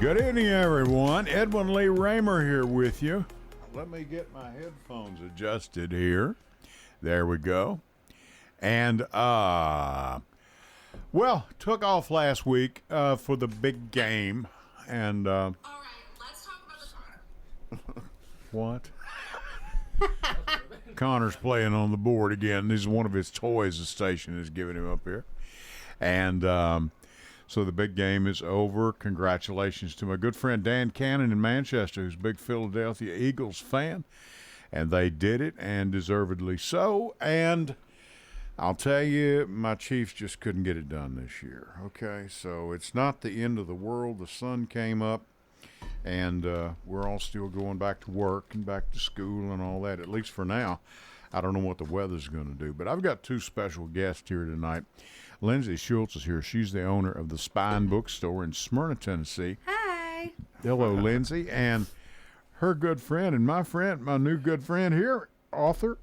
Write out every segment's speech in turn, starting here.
Good evening, everyone. Edwin Lee Raymer here with you. Let me get my headphones adjusted here. There we go. And, took off last week for the big game. And, all right, let's talk about the... What? Connor's playing on the board again. This is one of his toys the station is giving him up here. And, so the big game is over. Congratulations to my good friend Dan Cannon in Manchester, who's a big Philadelphia Eagles fan. And they did it, and deservedly so. And I'll tell you, my Chiefs just couldn't get it done this year. Okay, so it's not the end of the world. The sun came up, and we're all still going back to work and back to school and all that, at least for now. I don't know what the weather's going to do, but I've got two special guests here tonight. Lindsay Schultz is here. She's the owner of the Spine Bookstore in Smyrna, Tennessee. Hi. Hello, Lindsay. And her good friend and my new good friend here, author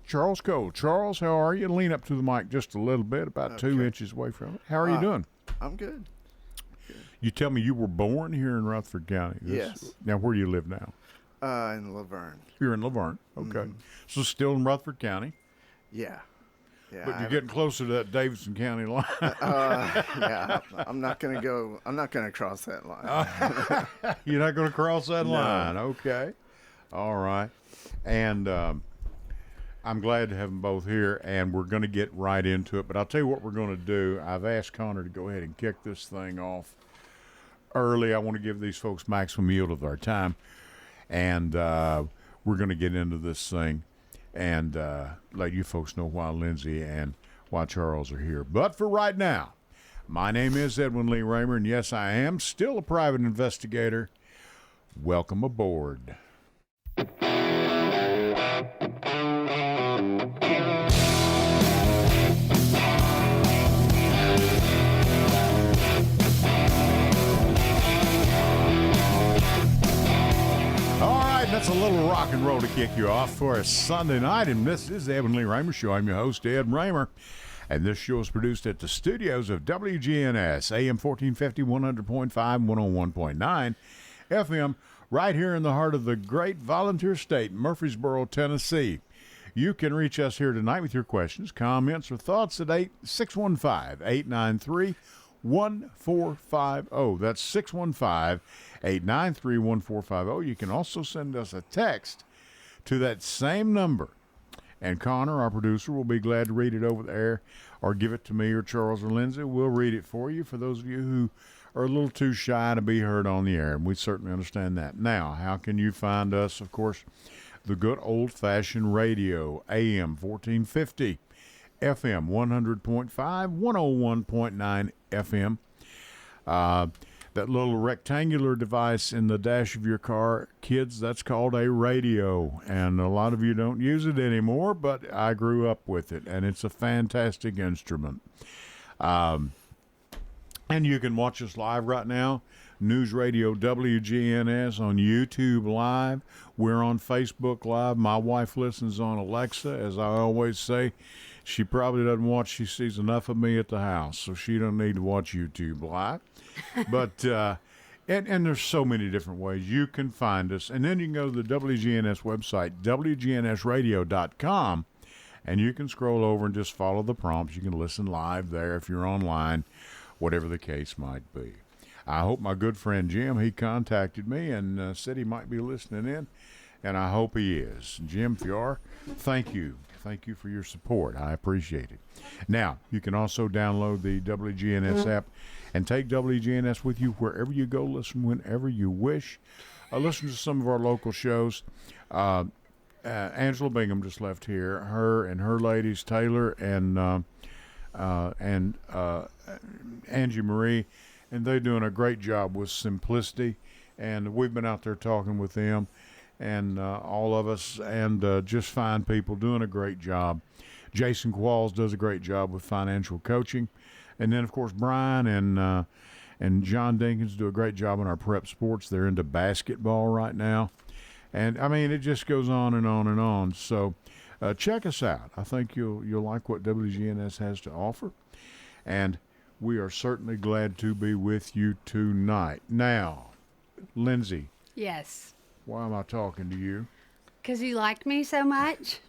Charles Cole. Charles, how are you? Lean up to the mic just a little bit, about 2 inches away from it. How are you doing? I'm good. You tell me you were born here in Rutherford County. Yes. Now, where do you live now? In Laverne. You're in Laverne. Okay. So still in Rutherford County. Yeah. Yeah. But you're getting closer to that Davidson County line. Yeah. I'm not going to cross that line. You're not going to cross that line. Okay. All right. And I'm glad to have them both here, and we're going to get right into it. But I'll tell you what we're going to do. I've asked Connor to go ahead and kick this thing off early. I want to give these folks maximum yield of their time. And we're going to get into this thing and let you folks know why Lindsay and why Charles are here. But for right now, my name is Edwin Lee Raymer, and yes, I am still a private investigator. Welcome aboard. That's a little rock and roll to kick you off for a Sunday night, and this is the Edwin Lee Raymer Show. I'm your host, Ed Raymer, and this show is produced at the studios of WGNS, AM 1450, 100.5, 101.9 FM, right here in the heart of the great volunteer state, Murfreesboro, Tennessee. You can reach us here tonight with your questions, comments, or thoughts at 615-893-1450. That's 615-893-1450. You can also send us a text to that same number. And Connor, our producer, will be glad to read it over the air or give it to me or Charles or Lindsay. We'll read it for you for those of you who are a little too shy to be heard on the air, and we certainly understand that. Now, how can you find us? Of course, the good old-fashioned radio, AM 1450. FM 100.5, 101.9 FM. That little rectangular device in the dash of your car, kids, that's called a radio. And a lot of you don't use it anymore, but I grew up with it, and it's a fantastic instrument. And you can watch us live right now. News Radio WGNS on YouTube Live. We're on Facebook Live. My wife listens on Alexa, as I always say. She probably doesn't watch. She sees enough of me at the house, so she don't need to watch YouTube Live. But and there's so many different ways you can find us. And then you can go to the WGNS website, WGNSradio.com, and you can scroll over and just follow the prompts. You can listen live there if you're online, whatever the case might be. I hope my good friend Jim, he contacted me and said he might be listening in, and I hope he is. Jim, if you are, thank you. Thank you for your support. I appreciate it. Now, you can also download the WGNS app and take WGNS with you wherever you go. Listen whenever you wish. Listen to some of our local shows. Angela Bingham just left here. Her and her ladies, Taylor and Angie Marie, and they're doing a great job with Simplicity. And we've been out there talking with them. And all of us, and just fine people doing a great job. Jason Qualls does a great job with financial coaching. And then, of course, Brian and John Dinkins do a great job in our prep sports. They're into basketball right now. And, I mean, it just goes on and on and on. So check us out. I think you'll like what WGNS has to offer. And we are certainly glad to be with you tonight. Now, Lindsay, Yes. why am I talking to you? Because you liked me so much?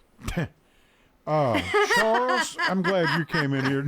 Charles, I'm glad you came in here.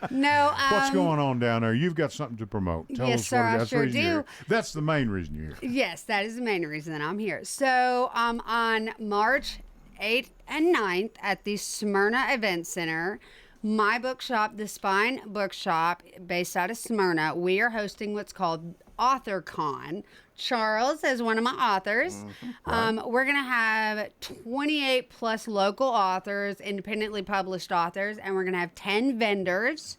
No. What's going on down there? You've got something to promote. Tell Yes, us sir, I that's the sure reason you're do. here. That's the main reason you're here. Yes, that is the main reason that I'm here. So on March 8th and 9th at the Smyrna Event Center, my bookshop, the Spine Bookshop, based out of Smyrna, we are hosting what's called AuthorCon. Charles is one of my authors. We're going to have 28 plus local authors, independently published authors, and we're going to have 10 vendors.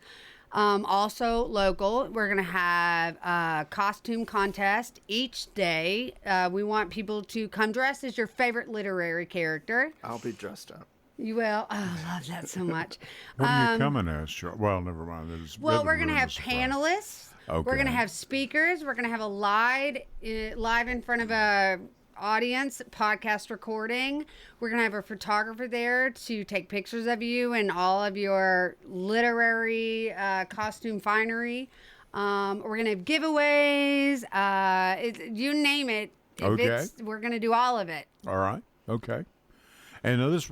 Also local, we're going to have a costume contest each day. We want people to come dressed as your favorite literary character. I'll be dressed up. You will. Oh, I love that so much. What are you coming as, Charles? Well, never mind. Well, we're going to have panelists. We're Okay. going to have speakers. We're going to have a live in front of a audience podcast recording. We're going to have a photographer there to take pictures of you and all of your literary costume finery. We're going to have giveaways. You name it. Okay. We're going to do all of it. All right. Okay. And this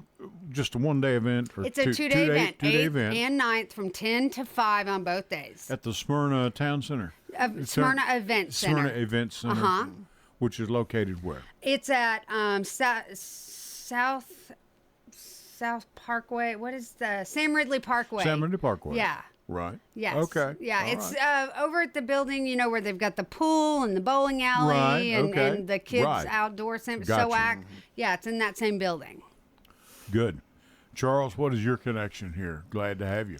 just a one-day event? Or It's a two-day event. Two-day 8th event. and 9th from 10 to 5 on both days. At the Smyrna Town Center. Smyrna Event Center. Smyrna Event Center. Uh-huh. Which is located where? It's at South Parkway. What is the Sam Ridley Parkway? Sam Ridley Parkway. Yeah. Right. Yes. Okay. Yeah, All it's right. over at the building, where they've got the pool and the bowling alley Right, and, okay. and the kids Right. outdoor center. Gotcha. SOAC. Yeah, it's in that same building. Good. Charles, what is your connection here? Glad to have you.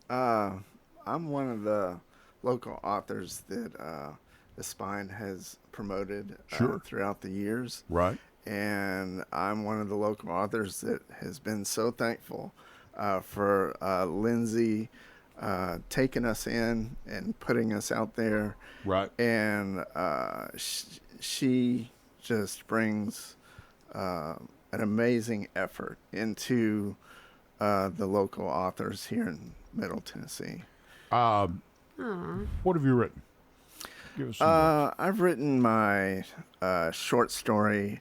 I'm one of the local authors that the Spine has promoted Sure. throughout the years. Right. And I'm one of the local authors that has been so thankful for Lindsay taking us in and putting us out there. Right. And she just brings an amazing effort into the local authors here in Middle Tennessee. What have you written? Give us some. I've written my short story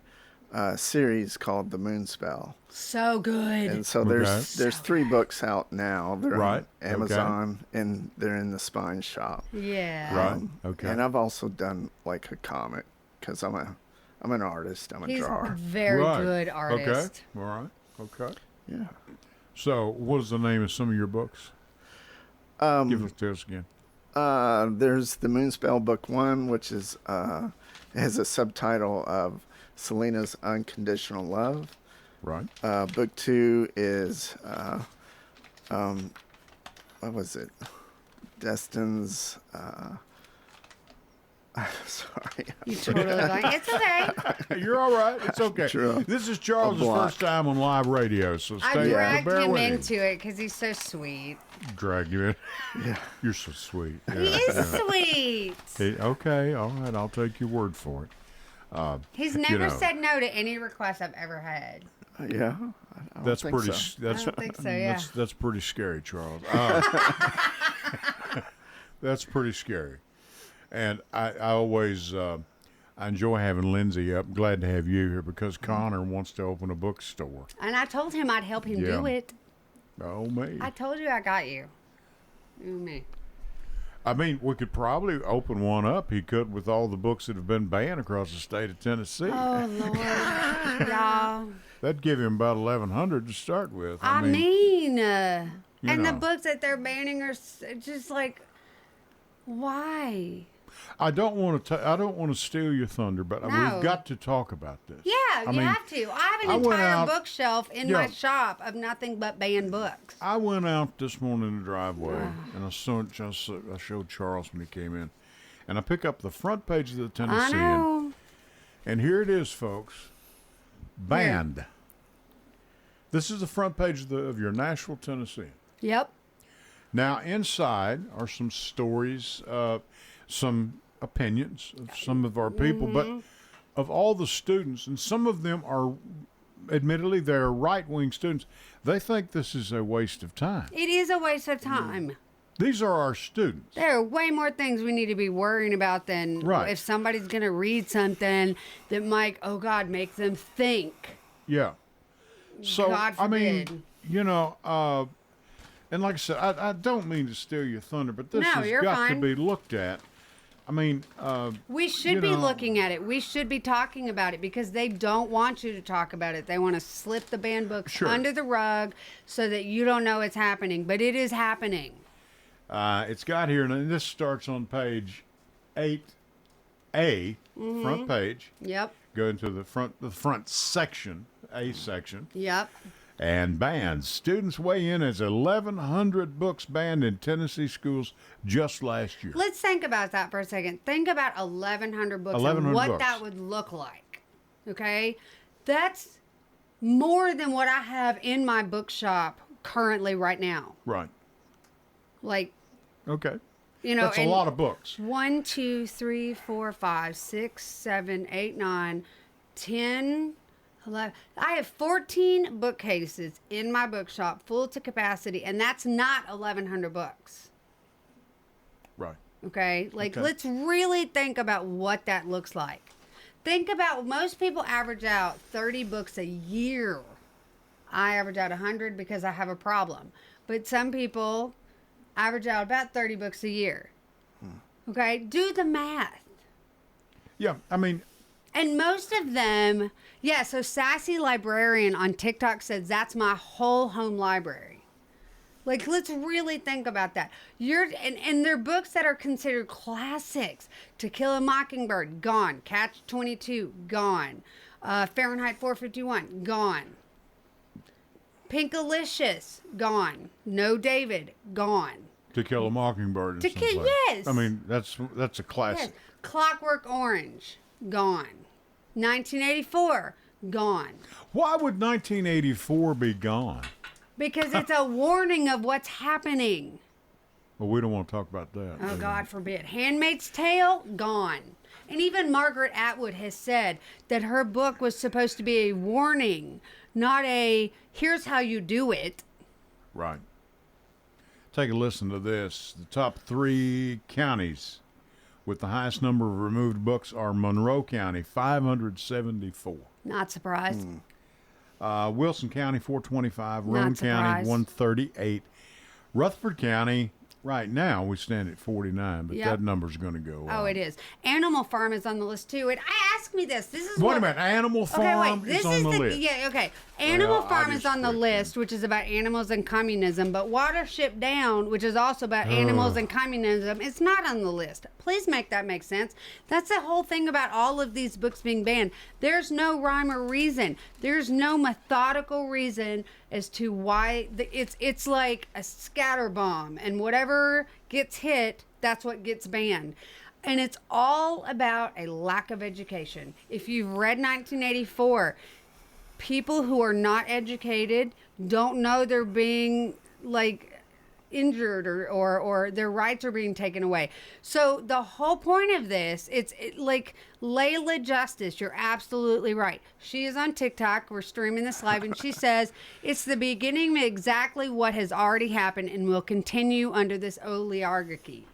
series called The Moonspell. So good. And so Okay. there's 3 books out now. They're Right, on Amazon and they're in the Spine shop. Yeah. Right. Okay. And I've also done like a comic because I'm an artist. I'm a He's a drawer. very Right. good artist. Okay. All right. Okay. Yeah. So, what is the name of some of your books? Give it to us again. There's the Moonspell Book 1, which is it has a subtitle of Selena's Unconditional Love. Right. Book 2 is what was it? Destin's. Sorry. You totally like it's okay. You're all right. It's okay. True. This is Charles' block. first time on live radio, so I stay dragged bear him with into it because he's so sweet. Drag you in. Yeah. You're so sweet. He is sweet. Okay. All right. I'll take your word for it. He's never know. said no to any request I've ever had. Yeah. I don't That's think pretty. so. That's I don't think so, yeah. That's pretty scary, Charles. That's pretty scary. And I always I enjoy having Lindsay up. Glad to have you here because Connor wants to open a bookstore. And I told him I'd help him do Yeah. it. Oh me. I told you I got you. You and me. I mean, we could probably open one up. He could with all the books that have been banned across the state of Tennessee. Oh Lord, y'all. That'd give him about 1,100 to start with. I mean, you and the know. books that they're banning are just like, why? I don't want to. I don't want to steal your thunder, but No. we've got to talk about this. Yeah, I you mean, have to. I have I an went entire out- bookshelf in Yeah. my shop of nothing but banned books. I went out this morning in the driveway, and I showed Charles when he came in, and I pick up the front page of the I Tennessean, know. and here it is, folks. Banned. This is the front page of your Nashville, Tennessee. Yep. Now, inside are some stories, some opinions of some of our people, but of all the students, and some of them are, admittedly, they're right-wing students. They think this is a waste of time. It is a waste of time. These are our students. There are way more things we need to be worrying about than Right. if somebody's going to read something that might, oh God, make them think. Yeah. So, God I mean, forbid. you know, and like I said, I don't mean to steal your thunder, but this No, has you're got to fine. be looked at. I mean, We should you be know- looking at it. We should be talking about it because they don't want you to talk about it. They want to slip the banned books Sure. under the rug so that you don't know it's happening. But it is happening. it's got here, and this starts on page 8A, front page. Yep. Go into the front section, A section. Yep. And bans. Students weigh in as 1,100 books banned in Tennessee schools just last year. Let's think about that for a second. Think about 1,100 books 1,100 and what books. that would look like. Okay? That's more than what I have in my bookshop currently right now. Right. Like, Okay. you know, That's a and lot of books. 1, 2, 3, 4, 5, 6, 7, 8, 9, 10, 11. I have 14 bookcases in my bookshop full to capacity, and that's not 1,100 books. Right. Okay? Like, Okay. let's really think about what that looks like. Think about most people average out 30 books a year. I average out 100 because I have a problem. But some people average out about 30 books a year. Okay? Do the math. Yeah. I mean, And most of them, yeah, so Sassy Librarian on TikTok says that's my whole home library. Like, let's really think about that. And they're books that are considered classics. To Kill a Mockingbird, gone. Catch 22, gone. Fahrenheit 451, gone. Pinkalicious, gone. No David, gone. To Kill a Mockingbird. To Kill- yes. I mean, that's a Yes. classic. Clockwork Orange, gone. 1984, gone. Why would 1984 be gone? Because it's a warning of what's happening. Well, we don't want to talk about that. Oh, do we? God forbid. Handmaid's Tale, gone. And even Margaret Atwood has said that her book was supposed to be a warning, not a here's how you do it. Right. Take a listen to this. The top 3 counties with the highest number of removed books are Monroe County, 574. Not surprised. Wilson County, 425. Not Roane County, surprised. 138. Rutherford County, right now, we stand at 49, but Yep. that number's going to go Oh, up. it is. Animal Farm is on the list too. And ask me this. This is Wait what, a minute. Animal Okay, Farm wait. This is on is the the list. yeah. Okay, Animal Well, Farm I is on the just list, which is about animals and communism. But Watership Down, which is also about animals and communism, is not on the list. Please make that make sense. That's the whole thing about all of these books being banned. There's no rhyme or reason. There's no methodical reason as to why it's like a scatter bomb, and whatever gets hit, that's what gets banned. And it's all about a lack of education. If you've read 1984, people who are not educated don't know they're being like injured or their rights are being taken away. So the whole point of this, like Layla Justice, you're absolutely right. She is on TikTok. We're streaming this live, and she says it's the beginning of exactly what has already happened and will continue under this oligarchy.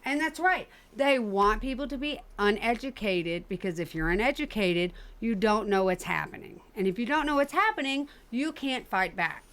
And that's right. They want people to be uneducated because if you're uneducated, you don't know what's happening. And if you don't know what's happening, you can't fight back.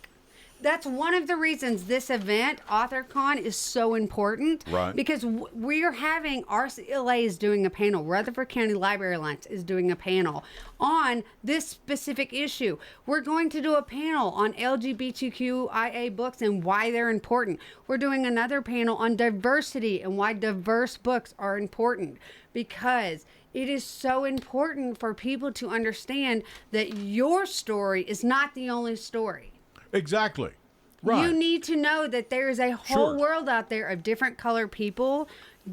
That's one of the reasons this event, AuthorCon, is so important. Right. Because we're having, RCLA is doing a panel, Rutherford County Library Alliance is doing a panel on this specific issue. We're going to do a panel on LGBTQIA books and why they're important. We're doing another panel on diversity and why diverse books are important. Because it is so important for people to understand that your story is not the only story. Exactly. Right. You need to know that there is a whole Sure. world out there of different color people,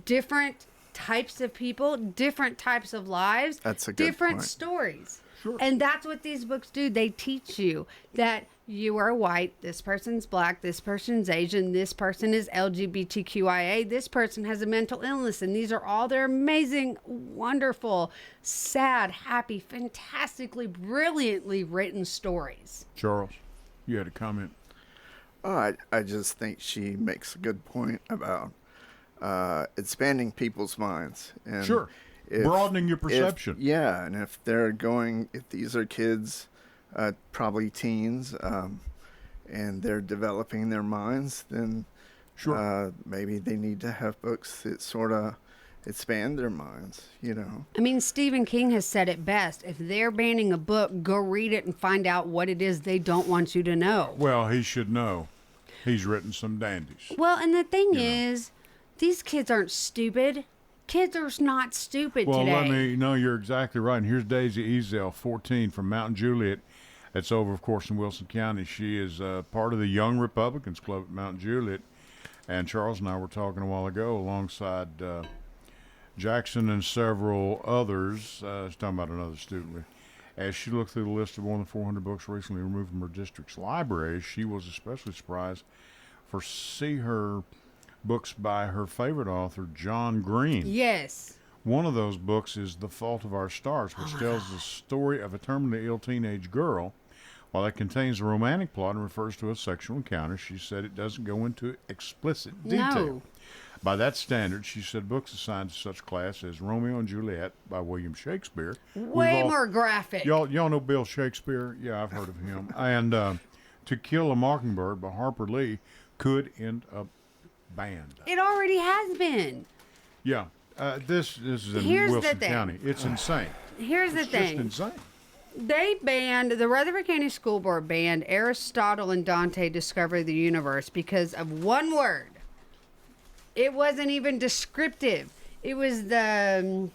different types of people, different types of lives, That's a good different point. stories. Sure. And that's what these books do. They teach you that you are white, this person's black, this person's Asian, this person is LGBTQIA, this person has a mental illness, and these are all their amazing, wonderful, sad, happy, fantastically, brilliantly written stories. Charles, you had a comment. Oh, I just think she makes a good point about expanding people's minds. And Sure. Broadening your perception. Yeah, and if these are kids, probably teens, and they're developing their minds, then Sure. maybe they need to have books that sort of expand their minds, I mean, Stephen King has said it best. If they're banning a book, go read it and find out what it is they don't want you to know. Well, he should know. He's written some dandies. Well, and the thing is, these kids aren't stupid. Kids are not stupid Well, today. you're exactly right. And here's Daisy Ezel, 14, from Mount Juliet. That's over, of course, in Wilson County. She is part of the Young Republicans Club at Mount Juliet. And Charles and I were talking a while ago alongside Jackson and several others. I was talking about another student. As she looked through the list of more than 400 books recently removed from her district's library, she was especially surprised to see her books by her favorite author, John Green. Yes. One of those books is The Fault of Our Stars, which tells the story of a terminally ill teenage girl. While it contains a romantic plot and refers to a sexual encounter, she said it doesn't go into explicit detail. No. By that standard, she said books assigned to such class as Romeo and Juliet by William Shakespeare. Way more graphic. Y'all know Bill Shakespeare? Yeah, I've heard of him. And To Kill a Mockingbird by Harper Lee could end up banned. It already has been. Yeah. This is in Here's the Wilson thing. County. It's insane. Here's the It's thing. just insane. The Rutherford County School Board banned Aristotle and Dante Discover the Universe because of one word. It wasn't even descriptive. It was the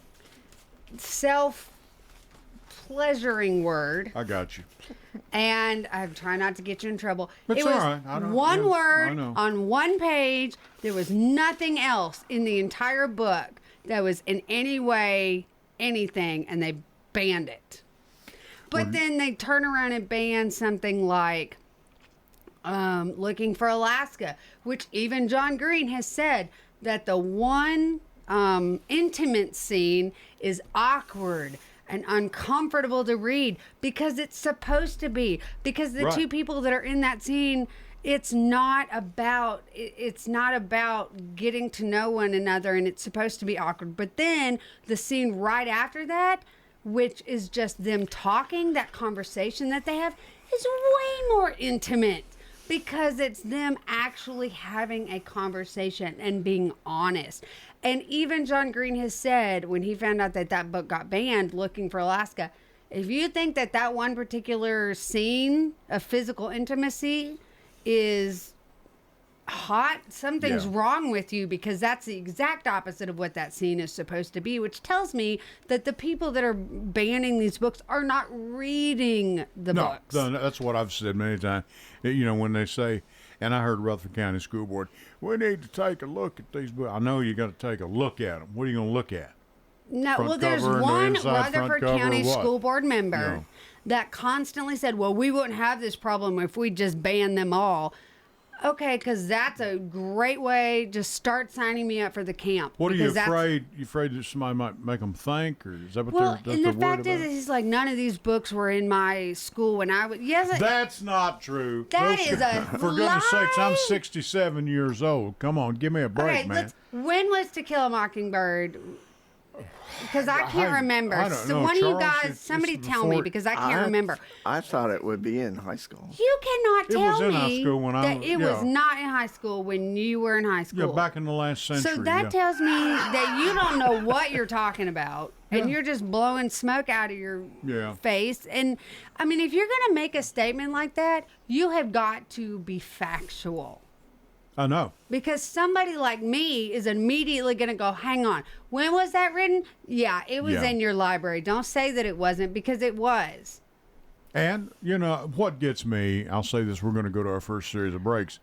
self-pleasuring word. I got you. And I'm trying not to get you in trouble. It's it was all right. I don't- one yeah, I word know. on one page. There was nothing else in the entire book that was in any way anything, and they banned it. But then they turn around and ban something like Looking for Alaska, which even John Green has said that the one intimate scene is awkward and uncomfortable to read because it's supposed to be. Because the Right. two people that are in that scene, it's not about getting to know one another, and it's supposed to be awkward. But then the scene right after that, which is just them talking, that conversation that they have, is way more intimate because it's them actually having a conversation and being honest. And even John Green has said when he found out that that book got banned, Looking for Alaska, if you think that that one particular scene of physical intimacy is hot, something's Yeah. wrong with you, because that's the exact opposite of what that scene is supposed to be, which tells me that the people that are banning these books are not reading the books. No, that's what I've said many times. When they say, and I heard Rutherford County School Board, we need to take a look at these books. I know you got to take a look at them. What are you going to look at? No, Front well, there's cover and the one inside front Rutherford cover County or what? School Board member No. that constantly said, well, we wouldn't have this problem if we just banned them all. Okay, because that's a great way. Just start signing me up for the camp. What are you because that's- afraid? You afraid that somebody might make them think, or is that what Well, they're and the worried fact about? is, he's like, none of these books were in my school when I was. Yes, That's not true. That Those is a For goodness sakes, I'm lie. 67 years old. Come on, give me a break, okay, man. when was To Kill a Mockingbird? Because I can't remember. I don't So know, one of you Charles, guys, it's somebody tell me, before- because I can't remember. I thought it would be in high school. You cannot It was tell in high me school when I that was- it was yeah. not in high school when you were in high school. Yeah, back in the last century. So that yeah. tells me that you don't know what you're talking about, and Yeah. you're just blowing smoke out of your Yeah. face. And I mean, if you're going to make a statement like that, you have got to be factual. I know. Because somebody like me is immediately going to go, hang on, when was that written? Yeah, it was Yeah. in your library. Don't say that it wasn't, because it was. And, what gets me, I'll say this, we're going to go to our first series of breaks.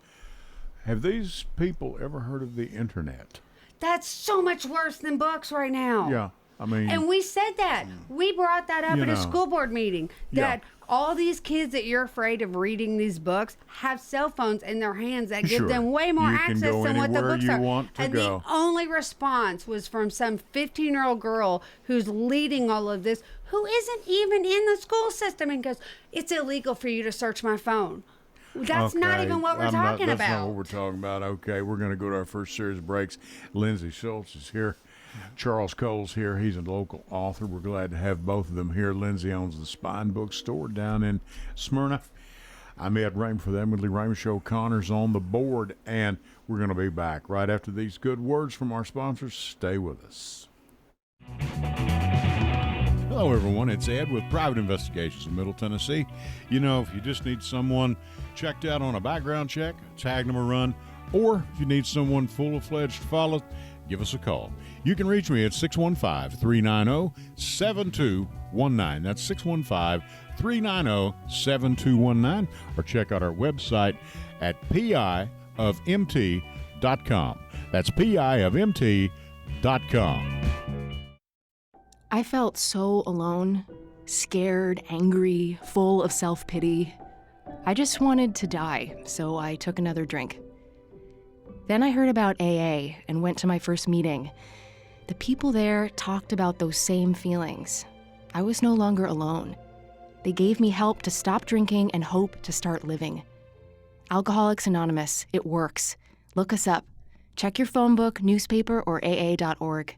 Have these people ever heard of the internet? That's so much worse than books right now. Yeah. I mean, And we said that. We brought that up You at a know. school board meeting. Yeah. That all these kids that you're afraid of reading these books have cell phones in their hands that give Sure. them way more You can access go than what the anywhere books you are. want to and go. the only response was from some 15-year-old girl who's leading all of this, who isn't even in the school system, and goes, it's illegal for you to search my phone. That's not even what we're talking That's about. not what we're talking about. Okay, we're going to go to our first series of breaks. Lindsay Schultz is here. Charles Cole's here. He's a local author. We're glad to have both of them here. Lindsay owns the Spine Bookstore down in Smyrna. I'm Ed Raymer for the Emily Raymer Show. Connor's on the board, and we're going to be back right after these good words from our sponsors. Stay with us. Hello, everyone. It's Ed with Private Investigations in Middle Tennessee. You know, if you just need someone checked out on a background check, tag them a run, or if you need someone full-fledged to follow, give us a call. You can reach me at 615-390-7219. That's 615-390-7219. Or check out our website at piofmt.com. That's piofmt.com. I felt so alone, scared, angry, full of self-pity. I just wanted to die, so I took another drink. Then I heard about AA and went to my first meeting. The people there talked about those same feelings. I was no longer alone. They gave me help to stop drinking and hope to start living. Alcoholics Anonymous, it works. Look us up. Check your phone book, newspaper, or aa.org.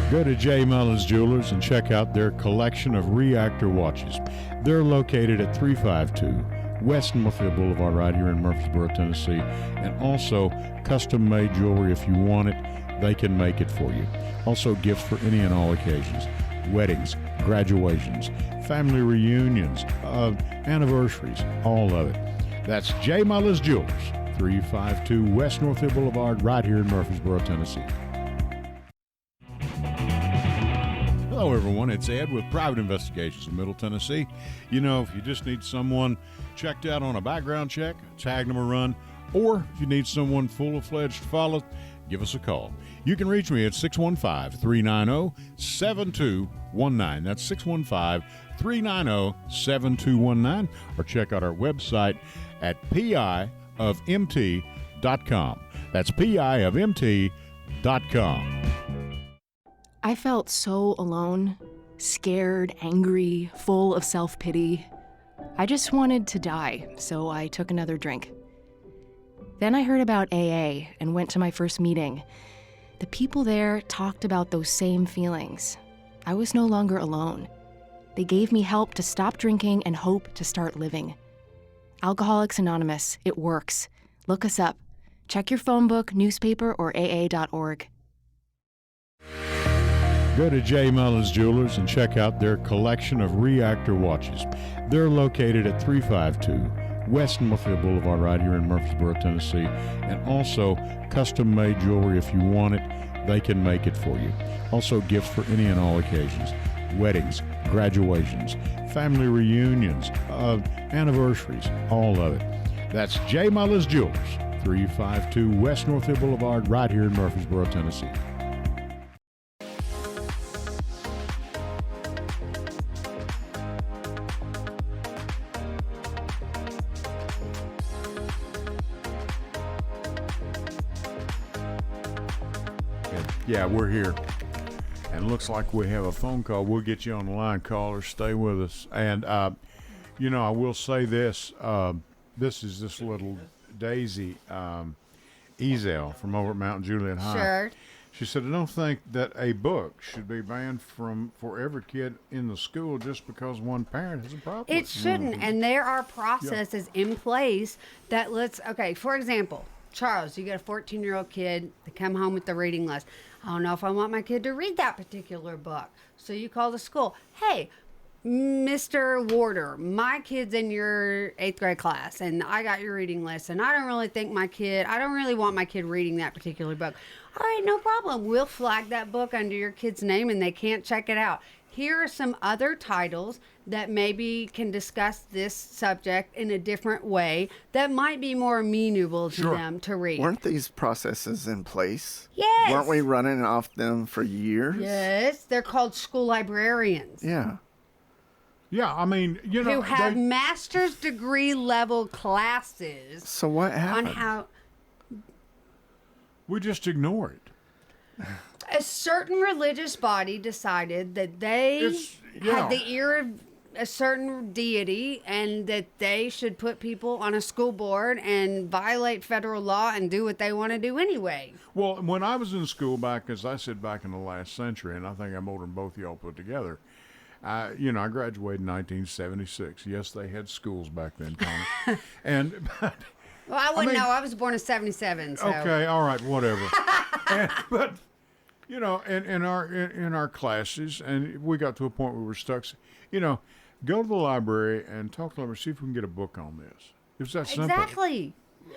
Go to J. Mullins Jewelers and check out their collection of reactor watches. They're located at 352 West Northfield Boulevard right here in Murfreesboro, Tennessee. And also custom-made jewelry. If you want it, they can make it for you. Also gifts for any and all occasions. Weddings, graduations, family reunions, anniversaries, all of it. That's J. Mullins Jewelers, 352 West Northfield Boulevard right here in Murfreesboro, Tennessee. Hello, everyone. It's Ed with Private Investigations in Middle Tennessee. You know, if you just need someone checked out on a background check, tag them a run, or if you need someone full-fledged to follow, give us a call. You can reach me at 615-390-7219. That's 615-390-7219. Or check out our website at piofmt.com. That's piofmt.com. I felt so alone, scared, angry, full of self-pity. I just wanted to die, so I took another drink. Then I heard about AA and went to my first meeting. The people there talked about those same feelings. I was no longer alone. They gave me help to stop drinking and hope to start living. Alcoholics Anonymous, it works. Look us up. Check your phone book, newspaper, or aa.org. Go to J. Mullins Jewelers and check out their collection of reactor watches. They're located at 352 West Northfield Boulevard right here in Murfreesboro, Tennessee. And also custom-made jewelry. If you want it, they can make it for you. Also gifts for any and all occasions. Weddings, graduations, family reunions, anniversaries, all of it. That's J. Mullins Jewelers, 352 West Northfield Boulevard right here in Murfreesboro, Tennessee. Yeah, we're here. And looks like we have a phone call. We'll get you on the line, caller. Stay with us. And, you know, I will say this. This is this little Daisy Ezel from over at Mount Juliet High. Sure. She said, I don't think that a book should be banned for every kid in the school just because one parent has a problem. It shouldn't. And there are processes in place that okay, for example, Charles, you got a 14-year-old kid to come home with the reading list. I don't know if I want my kid to read that particular book. So you call the school. Hey, Mr. Warder, my kid's in your 8th grade class, and I got your reading list, and I don't really want my kid reading that particular book. All right, no problem. We'll flag that book under your kid's name, and they can't check it out. Here are some other titles that maybe can discuss this subject in a different way that might be more amenable to them to read. Weren't these processes in place? Yes. Weren't we running off them for years? Yes, they're called school librarians. Yeah. Yeah, I mean, you know. Who have master's degree level classes. So what happened? On how we just ignore it. a certain religious body decided that they had the ear a certain deity and that they should put people on a school board and violate federal law and do what they want to do anyway. Well, when I was in school back, as I said, back in the last century, and I think I'm older than both of y'all put together, I graduated in 1976. Yes, they had schools back then, Connie. Well, I wouldn't know. I was born in 77, so. Okay, all right, whatever. But in our classes, and we got to a point where we were stuck. Go to the library and talk to the library, see if we can get a book on this. It's that simple. Exactly.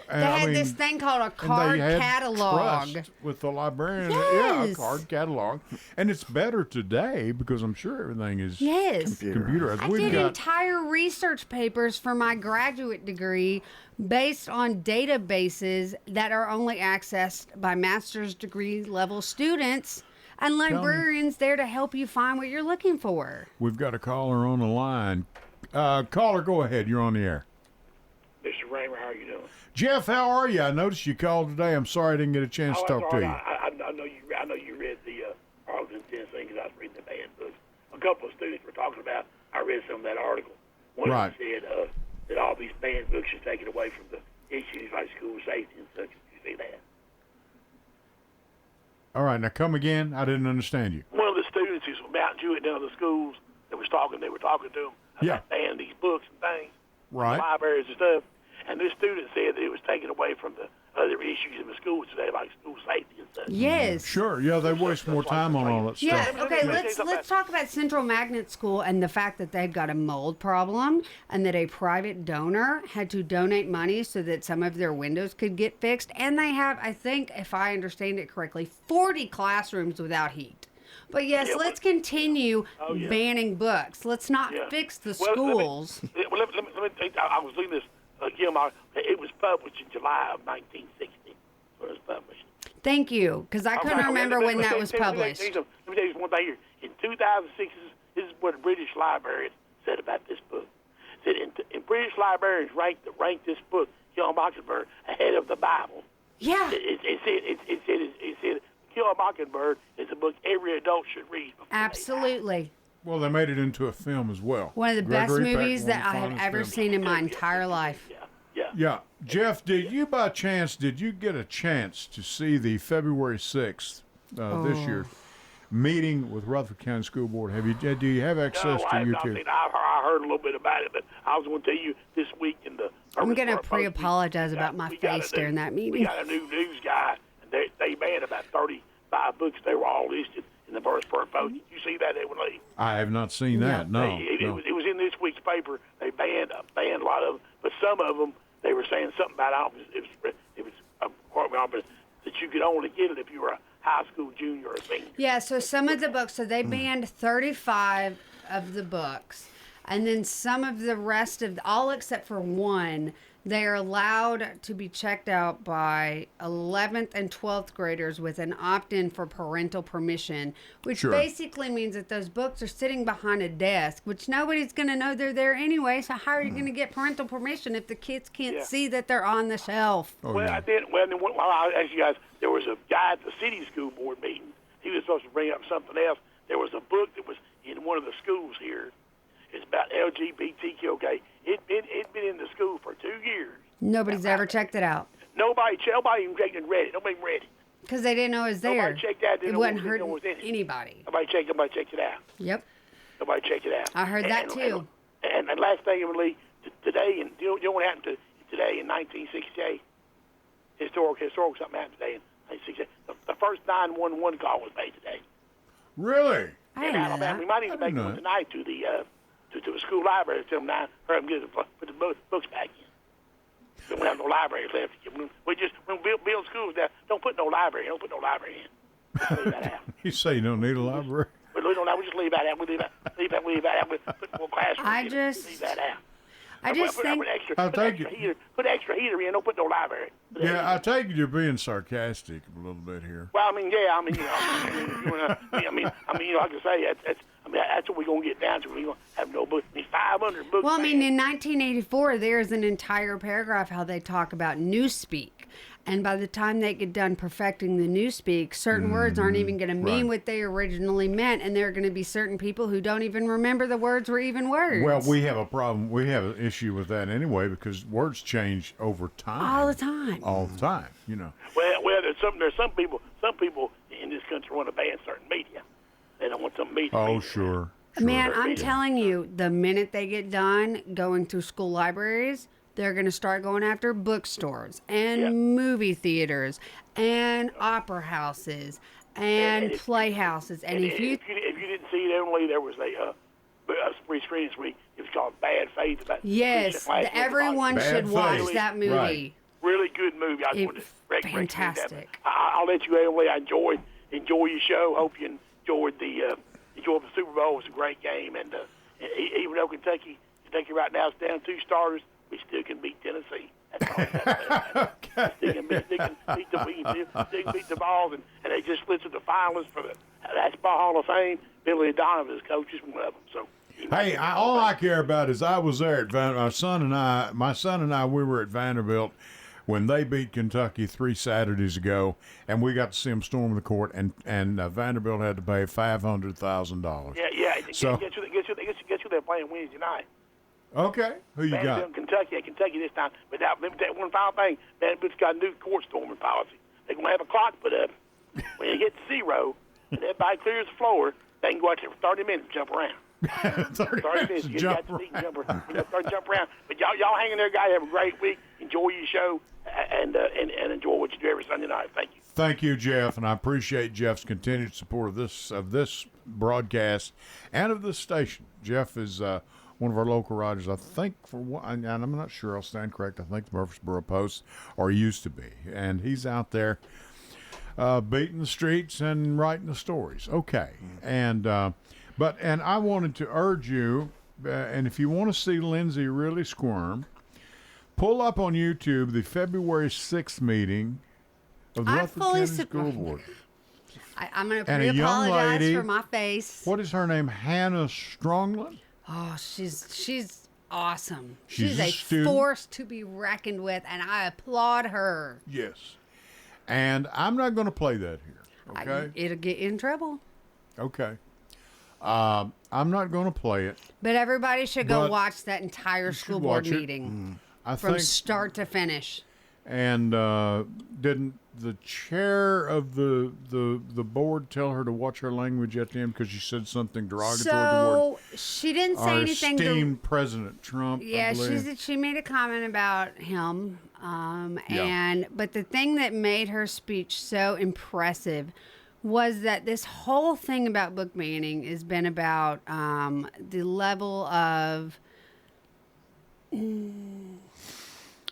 And, They I had mean, this thing called a and card they had catalog. trust with the librarian. Yes. Yeah, a card catalog. And it's better today because I'm sure everything is Yes. computerized. I did entire research papers for my graduate degree based on databases that are only accessed by master's degree level students and librarians there to help you find what you're looking for. We've got a caller on the line. Caller, go ahead. You're on the air. Mr. Raymer, how are you doing? Jeff, how are you? I noticed you called today. I'm sorry I didn't get a chance to talk to you. I know you read the article in Tennessee because I was reading the banned books. A couple of students were talking about. I read some of that article. One Right. of them said that all these banned books are taken away from the issues like school safety and such. Did you see that? All right, now come again. I didn't understand you. One of the students who's from Mountain Jewett down the schools that was talking. They were talking to him about Yeah. banning these books and things, Right. libraries and stuff. And this student said that it was taken away from the other issues in the schools today, like school safety and stuff. Yes. Sure. Yeah, they waste more time on all that stuff. Yeah, okay, Let me let's talk about Central Magnet School and the fact that they've got a mold problem and that a private donor had to donate money so that some of their windows could get fixed. And they have, I think, if I understand it correctly, 40 classrooms without heat. But yes, Yeah, let's continue yeah. banning books. Let's not Yeah. fix the Well, schools. let me think. I was reading this, it was published in July of 1960. When it was published. Thank you, because I couldn't remember when that was published. Let me tell you one thing here. In 2006, this is what the British librarians said about this book. Said in British librarians ranked this book, Kill a Mockingbird, ahead of the Bible. Yeah. It said Kill a Mockingbird is a book every adult should read. before they die. Absolutely. Well, they made it into a film as well. One of the Gregory best movies Peck, that one I of the have finest ever films. seen in my entire life. Yeah. Yeah. Jeff, did you get a chance to see the February 6th this year meeting with Rutherford County School Board? Do you have access No, to I have YouTube? not seen it. I heard a little bit about it, but I was going to tell you this week in the. I'm going to Post, pre-apologize about my we got face a new- during that We meeting. got a new news guy, and they banned about 35 books. They were all listed in the Birdsburg Post. Did you see that, Edwin Lee? I have not seen that. No. It was in this week's paper. They banned a lot of them, but some of them they were saying something about it was that you could only get it if you were a high school junior or senior. Yeah, so some of the books, so they banned 35 of the books. And then some of the rest of, all except for one, they are allowed to be checked out by 11th and 12th graders with an opt-in for parental permission, which Sure. basically means that those books are sitting behind a desk, which nobody's going to know they're there anyway. So how are you going to get parental permission if the kids can't Yeah. see that they're on the shelf? Oh, Well, yeah. then while I asked you guys, there was a guy at the city school board meeting. He was supposed to bring up something else. There was a book that was in one of the schools here. It's about LGBTQ. Okay, it'd been in the school for 2 years. Nobody's ever checked it out Nobody even checked and read it. Nobody even read it. because they didn't know it was there. Nobody checked that. It wasn't didn't know hurting what was in it. anybody. Nobody checked it out. Yep. Nobody checked it out. I heard that too. And last thing, Emily, today, and you know what happened today in 1968? Historical something happened today in 1968. The first 911 call was made today. Really? I In didn't know Alabama. that. We might even make know one that. tonight to the school library. Tell them now, hurry up and put the books back in. We don't have no libraries left. When we build schools now, don't put no library. Don't put no library in. Just leave that out. You say you don't need a library? We just leave that out. We leave that out. We put more classrooms I in. just- Leave that out. I just think I'll take it. Put extra heater in. Don't put no library. Put that in. Yeah, I take it you're being sarcastic a little bit here. Well, you know, like I say, that's what we're gonna get down to. We're gonna have no books. 500 books. Well, I mean, in 1984, there's an entire paragraph how they talk about newspeak And by the time they get done perfecting the newspeak, certain words aren't even going to mean Right. what they originally meant. And there are going to be certain people who don't even remember the words were even words. Well, we have a problem. We have an issue with that anyway because words change over time. all the time. All the time, you know. Well, there's some people in this country want to ban certain media. They don't want some media. Oh, sure. Man, I'm telling you, the minute they get done going through school libraries, they're going to start going after bookstores and Yeah. movie theaters and opera houses and playhouses. And if you if you didn't see it, Emily, there was a free screen this week. It was called Bad Faith. About yes, Christian Last everyone Bad should watch Faith. that movie. Right. Really good movie. I just It- wanted to recommend that. fantastic. I'll let you, Emily. I enjoy your show. Hope you enjoyed the Super Bowl. It was a great game, and even though Kentucky right now is down 2 starters, we still can beat Tennessee. That's all that Still can beat the Balls, and they just split to the finalists for the Basketball Hall of Fame. Billy Donovan, his coach, is one of them. So. Hey, all I care about is I was there at my son and I, we were at Vanderbilt when they beat Kentucky 3 Saturdays ago, and we got to see them storm the court, and Vanderbilt had to pay $500,000. Yeah. So- Guess who they're playing Wednesday night? Okay, who you Vanderbilt got? and Kentucky this time. But let me tell you one final thing. Vanderbilt's got a new court storming policy. They're going to have a clock put up. When you get to 0 and everybody clears the floor, they can go out there for 30 minutes and jump around. 30 minutes to jump around. Jump around. But y'all hang in there, guys. Have a great week. Enjoy your show and enjoy what you do every Sunday night. Thank you. Thank you, Jeff, and I appreciate Jeff's continued support of this broadcast and of this station. Jeff is one of our local writers, I think, and I'm not sure, I'll stand correct, I think the Murfreesboro Post, or used to be, and he's out there beating the streets and writing the stories. Okay, and I wanted to urge you, and if you want to see Lindsay really squirm, pull up on YouTube the February 6th meeting of the I Rutherford fully County support- School Board. I'm going to And a young pre-apologize lady- for my face. What is her name? Hannah Strongland? Oh, she's awesome. She's She's a a student? force to be reckoned with, and I applaud her. Yes. And I'm not going to play that here. Okay? It'll get you in trouble. Okay. I'm not going to play it. But everybody should go But watch that entire should school board watch it. meeting I from think. start to finish. And didn't the chair of the board tell her to watch her language at the end because she said something derogatory toward So she didn't say our anything. esteemed President Trump? I Yeah, believe. she made a comment about him, but the thing that made her speech so impressive was that this whole thing about book banning has been about the level of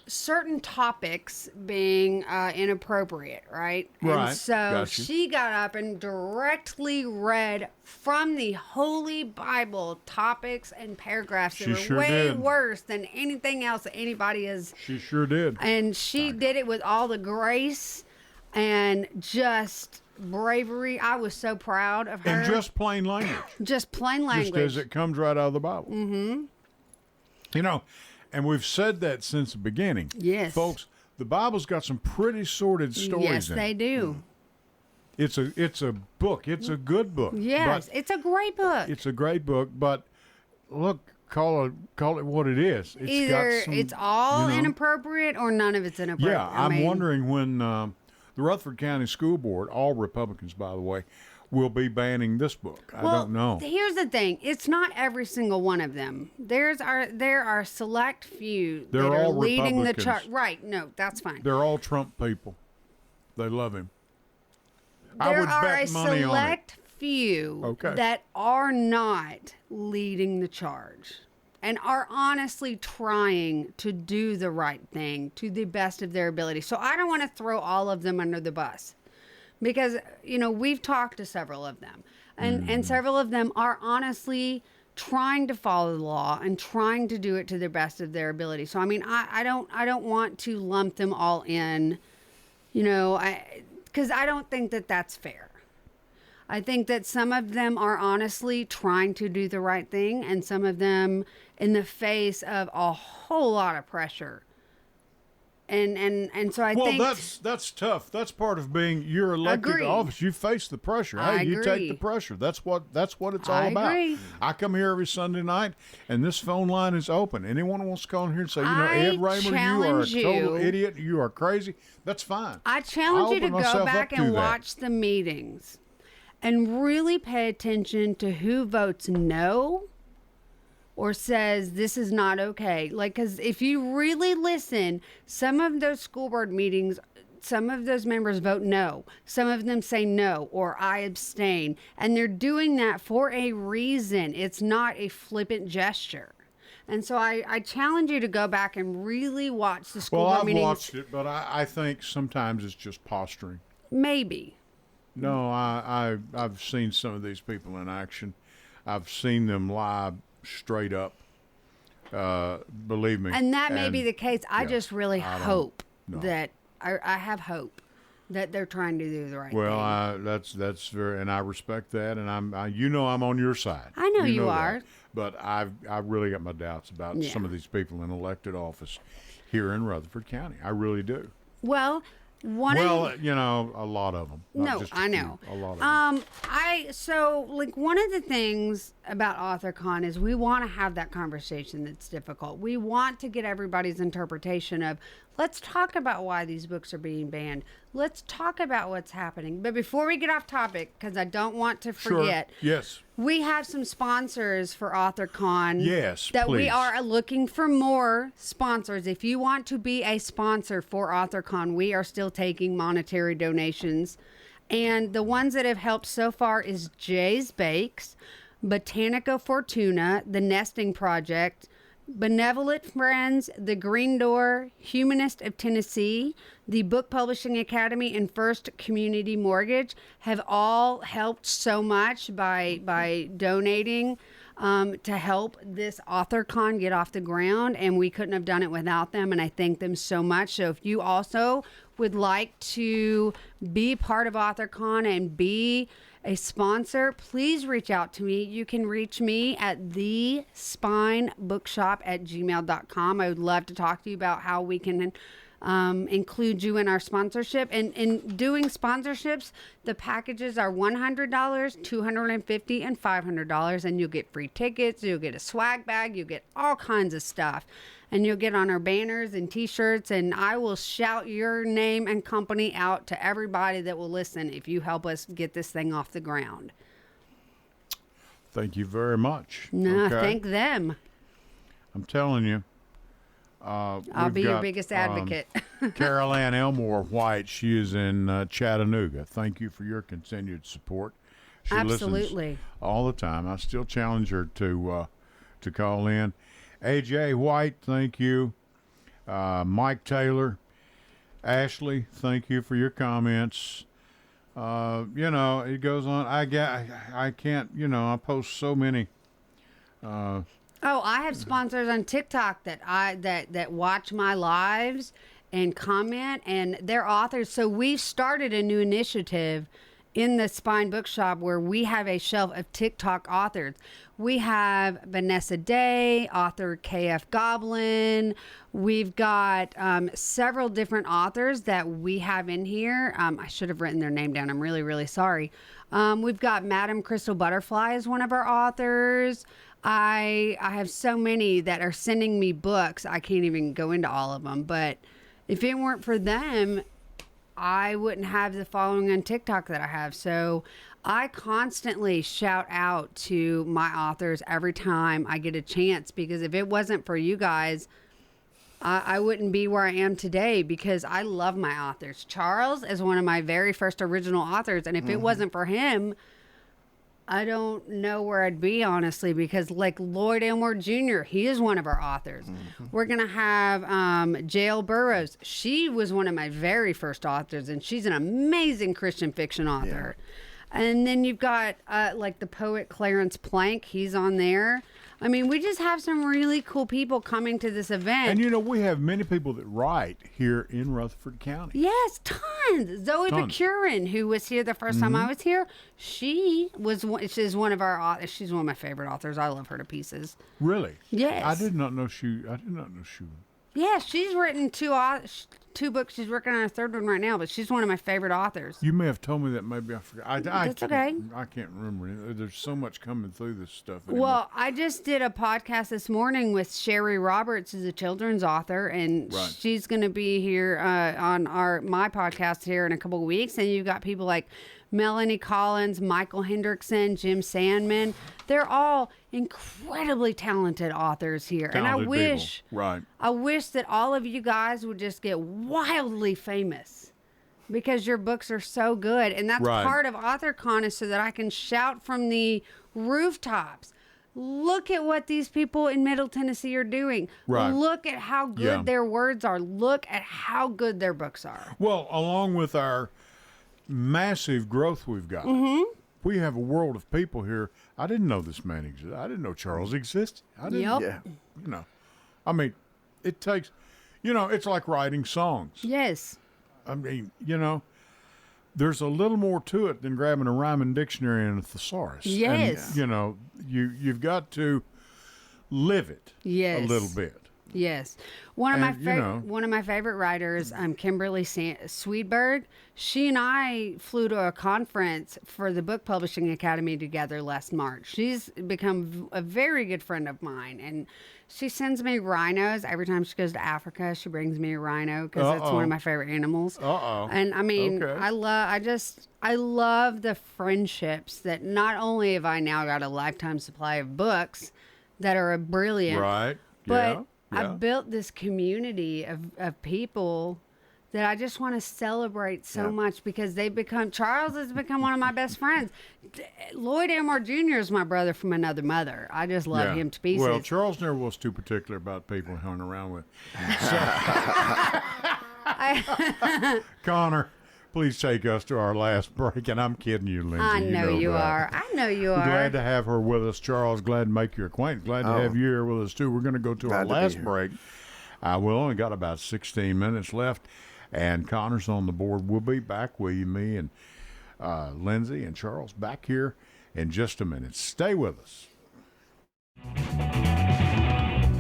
certain topics being inappropriate, right? Right, And so gotcha. she got up and directly read from the Holy Bible topics and paragraphs that She were sure way did. worse than anything else that anybody has. She sure did. And she did it with all the grace and just bravery. I was so proud of her. And just plain language. Just plain language. Just as it comes right out of the Bible. Mm-hmm. You know, and we've said that since the beginning. Yes. Folks, the Bible's got some pretty sordid stories yes, in they it. do. It's a book. It's a good book. Yes, But it's a great book. it's a great book, but look, call it what it is. It's Either got some, it's all you know- inappropriate or none of it's inappropriate. Yeah, I I'm mean, wondering when the Rutherford County School Board, all Republicans by the way, will be banning this book. I don't know. Here's the thing: it's not every single one of them. There are select few They're that are all leading the charge. Republicans. Right? No, that's fine. They're all Trump people. They love him. I There would are bet a money on it. select few Okay. that are not leading the charge and are honestly trying to do the right thing to the best of their ability. So I don't want to throw all of them under the bus because, we've talked to several of them and several of them are honestly trying to follow the law and trying to do it to the best of their ability. So, I mean, I don't want to lump them all in, because I don't think that that's fair. I think that some of them are honestly trying to do the right thing, and some of them, in the face of a whole lot of pressure, And so I Well, think that's tough. That's part of being you're elected Agreed. to office. You face the pressure. I Hey, you take agree. the pressure. That's what it's all I about. agree. I come here every Sunday night, and this phone line is open. Anyone who wants to call in here and say, I Ed Raymer, you are a challenge total you- idiot. You are crazy. That's fine. I challenge you to open go myself back up to and that. watch the meetings and really pay attention to who votes no or says this is not okay. Like, because if you really listen, some of those school board meetings, some of those members vote no. Some of them say no or I abstain. And they're doing that for a reason. It's not a flippant gesture. And so I challenge you to go back and really watch the school Well, board I've meetings. watched it, but I think sometimes it's just posturing. Maybe. No, I've seen some of these people in action. I've seen them lie straight up. Believe me. And that may be the case. I yeah, just really I don't hope know. that I have hope that they're trying to do the right Well, thing. that's very, and I respect that, and I'm on your side. I know you that. are. But I've really got my doubts about Yeah. some of these people in elected office here in Rutherford County. I really do. Well, one Well, of a lot of them. Not no, just a I few, know. a lot of them. One of the things about AuthorCon is we want to have that conversation that's difficult. We want to get everybody's interpretation of, let's talk about why these books are being banned. Let's talk about what's happening. But before we get off topic, because I don't want to forget, Sure. Yes. we have some sponsors for AuthorCon. Yes, that we please. are looking for more sponsors. If you want to be a sponsor for AuthorCon, we are still taking monetary donations. And the ones that have helped so far is Jay's Bakes, Botanica Fortuna, The Nesting Project, Benevolent Friends, The Green Door, Humanist of Tennessee, the Book Publishing Academy, and First Community Mortgage have all helped so much by donating to help this AuthorCon get off the ground, and we couldn't have done it without them, and I thank them so much. So if you also would like to be part of AuthorCon and be a sponsor, please reach out to me. You can reach me at thespinebookshop@gmail.com. I would love to talk to you about how we can include you in our sponsorship. And in doing sponsorships, the packages are $100, $250, and $500, and you'll get free tickets, you'll get a swag bag, you'll get all kinds of stuff. And you'll get on our banners and t-shirts, and I will shout your name and company out to everybody that will listen if you help us get this thing off the ground. Thank you very much. No, Okay? thank them. I'm telling you. I'll we've be your got, biggest advocate. Carol Ann Elmore White, she is in Chattanooga. Thank you for your continued support. She Absolutely. listens all the time. I still challenge her to call in. AJ White, thank you. Mike Taylor, Ashley, thank you for your comments. It goes on. I can't. I post so many. Oh, I have sponsors on TikTok that watch my lives and comment, and they're authors. So we've started a new initiative in the Spine Bookshop where we have a shelf of TikTok authors. We have Vanessa Day, author KF Goblin. We've got several different authors that we have in here. I should have written their name down. I'm really, really sorry. We've got Madam Crystal Butterfly as one of our authors. I have so many that are sending me books. I can't even go into all of them. But if it weren't for them, I wouldn't have the following on TikTok that I have. So I constantly shout out to my authors every time I get a chance, because if it wasn't for you guys, I wouldn't be where I am today, because I love my authors. Charles is one of my very first original authors, and if it wasn't for him, I don't know where I'd be, honestly, because like Lloyd Elmore Jr., he is one of our authors. We're going to have Jael Burrows. She was one of my very first authors, and she's an amazing Christian fiction author. And then you've got like the poet Clarence Plank. He's on there. I mean, we just have some really cool people coming to this event. And we have many people that write here in Rutherford County. Yes, tons. Zoe Tons. Bakurin, who was here the first time I was here, she's one of our authors. She's one of my favorite authors. I love her to pieces. Really? Yes. I did not know she. Yeah, she's written two books. She's working on a third one right now, but she's one of my favorite authors. You may have told me that. Maybe I forgot. That's okay. I can't remember. There's so much coming through this stuff anymore. Well, I just did a podcast this morning with Sherry Roberts, who's a children's author, and Right. she's going to be here on my podcast here in a couple of weeks. And you've got people like Melanie Collins, Michael Hendrickson, Jim Sandman. They're all incredibly talented authors here, and I Talented wish, people. Right. I wish that all of you guys would just get wildly famous. Because your books are so good. And that's Right. part of AuthorCon is so that I can shout from the rooftops. Look at what these people in Middle Tennessee are doing. Right. Look at how good Yeah. their words are. Look at how good their books are. Well, along with our massive growth we've got, we have a world of people here. I didn't know this man existed. I didn't know Charles existed. I didn't. Yep. Yeah. You know, I mean, it takes. It's like writing songs. Yes. I mean, there's a little more to it than grabbing a rhyming dictionary and a thesaurus. Yes. And, you've got to live it Yes. a little bit. Yes, one of And, one of my favorite writers, Kimberly Sweetberg. She and I flew to a conference for the Book Publishing Academy together last March. She's become a very good friend of mine, and she sends me rhinos every time she goes to Africa. She brings me a rhino because that's one of my favorite animals. And I mean, Okay. I love the friendships that not only have I now got a lifetime supply of books that are brilliant, Right. but yeah. I've built this community of people that I just want to celebrate so much because Charles has become one of my best friends. Lloyd Elmore Jr. is my brother from another mother. I just love him to pieces. Well, Charles never was too particular about people he hung around with. Connor, please take us to our last break. And I'm kidding you, Lindsay. I know you that. are. I know you are. Glad to have her with us, Charles. Glad to make your acquaintance. Glad to have you here with us, too. We're going to go to our Glad to be last here. break. We only got about 16 minutes left, and Connor's on the board. We'll be back with you, me and Lindsay and Charles, back here in just a minute. Stay with us.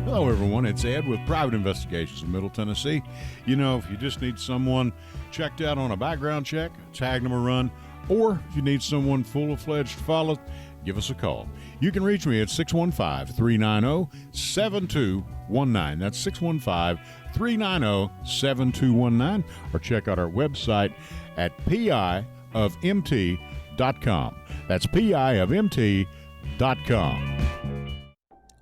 Hello, everyone. It's Ed with Private Investigations in Middle Tennessee. If you just need someone checked out on a background check, tag them a run, or if you need someone full-fledged to follow, give us a call. You can reach me at 615-390-7219. That's 615-390-7219, or check out our website at piofmt.com. That's piofmt.com.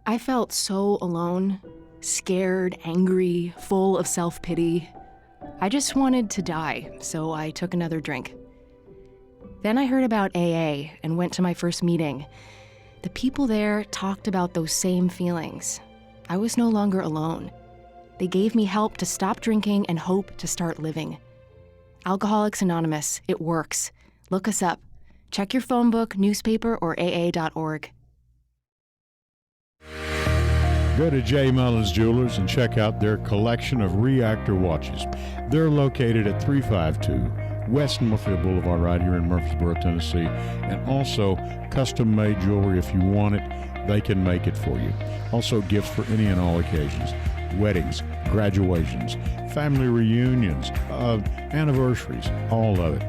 I felt so alone, scared, angry, full of self-pity. I just wanted to die, so I took another drink. Then I heard about AA and went to my first meeting. The people there talked about those same feelings. I was no longer alone. They gave me help to stop drinking and hope to start living. Alcoholics Anonymous, it works. Look us up. Check your phone book, newspaper, or aa.org. Go to J. Mullins Jewelers and check out their collection of reactor watches. They're located at 352 West Northfield Boulevard right here in Murfreesboro, Tennessee. And also custom-made jewelry. If you want it, they can make it for you. Also gifts for any and all occasions. Weddings, graduations, family reunions, anniversaries, all of it.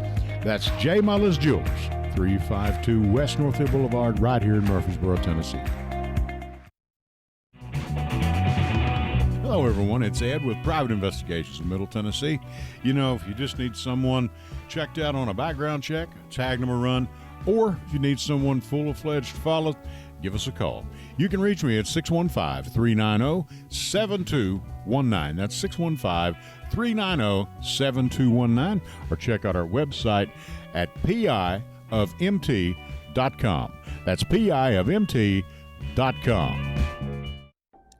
That's J. Mullins Jewelers, 352 West Northfield Boulevard right here in Murfreesboro, Tennessee. Hello, everyone. It's Ed with Private Investigations in Middle Tennessee. If you just need someone checked out on a background check, tag them a run, or if you need someone full-fledged to follow, give us a call. You can reach me at 615-390-7219. That's 615-390-7219, or check out our website at piofmt.com. That's piofmt.com.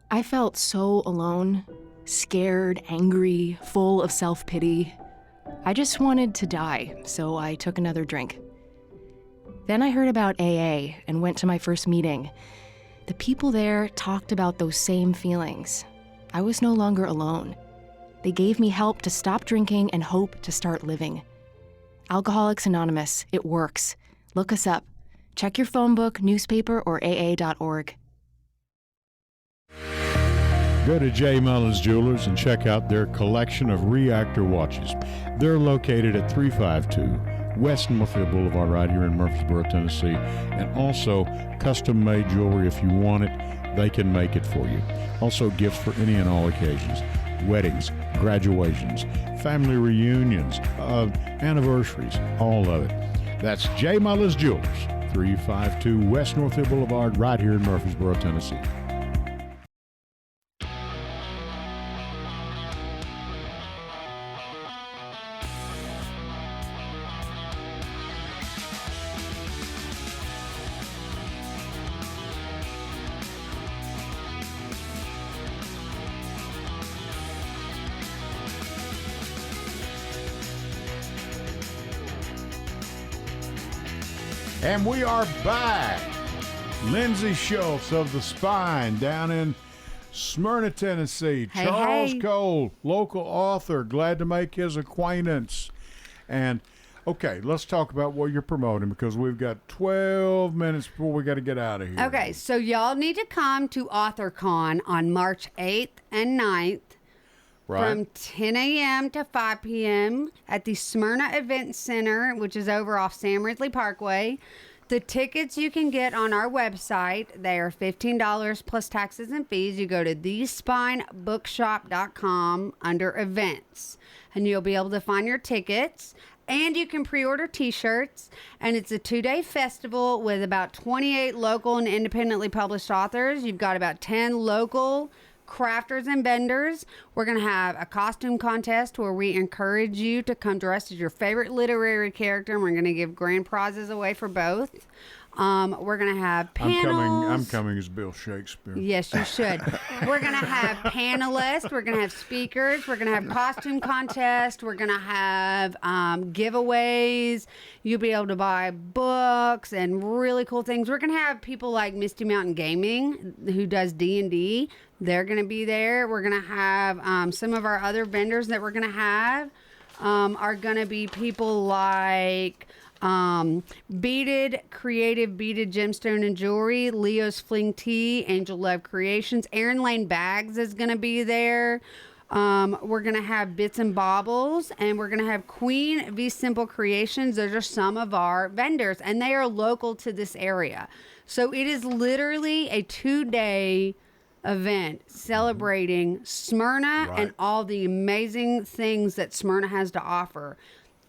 I felt so alone, scared, angry, full of self-pity. I just wanted to die, so I took another drink. Then I heard about AA and went to my first meeting. The people there talked about those same feelings. I was no longer alone. They gave me help to stop drinking and hope to start living. Alcoholics Anonymous, it works. Look us up. Check your phone book, newspaper, or aa.org. Go to J. Mullins Jewelers and check out their collection of reactor watches. They're located at 352 West Northfield Boulevard right here in Murfreesboro, Tennessee. And also custom-made jewelry. If you want it, they can make it for you. Also gifts for any and all occasions. Weddings, graduations, family reunions, anniversaries, all of it. That's J. Mullins Jewelers, 352 West Northfield Boulevard right here in Murfreesboro, Tennessee. And we are back. Lindsay Schultz of The Spine down in Smyrna, Tennessee. Hey, Charles hey. Cole, local author. Glad to make his acquaintance. And, okay, let's talk about what you're promoting because we've got 12 minutes before we got to get out of here. Okay, so y'all need to come to AuthorCon on March 8th and 9th. Right. From 10 a.m. to 5 p.m. at the Smyrna Event Center, which is over off Sam Ridley Parkway. The tickets you can get on our website. They are $15 plus taxes and fees. You go to thespinebookshop.com under events, and you'll be able to find your tickets. And you can pre-order T-shirts. And it's a 2-day festival with about 28 local and independently published authors. You've got about 10 local crafters and vendors. We're going to have a costume contest where we encourage you to come dressed as your favorite literary character, and we're going to give grand prizes away for both. We're going to have panels. I'm coming as Bill Shakespeare. Yes, you should. We're going to have panelists. We're going to have speakers. We're going to have costume contest. We're going to have giveaways. You'll be able to buy books and really cool things. We're going to have people like Misty Mountain Gaming, who does D&D. They're going to be there. We're going to have some of our other vendors that we're going to have are going to be people like creative beaded gemstone and jewelry, Leo's Fling Tea, Angel Love Creations. Aaron Lane Bags is going to be there. We're going to have Bits and Baubles, and we're going to have Queen V Simple Creations. Those are some of our vendors, and they are local to this area. So it is literally a 2-day event celebrating Smyrna and all the amazing things that Smyrna has to offer.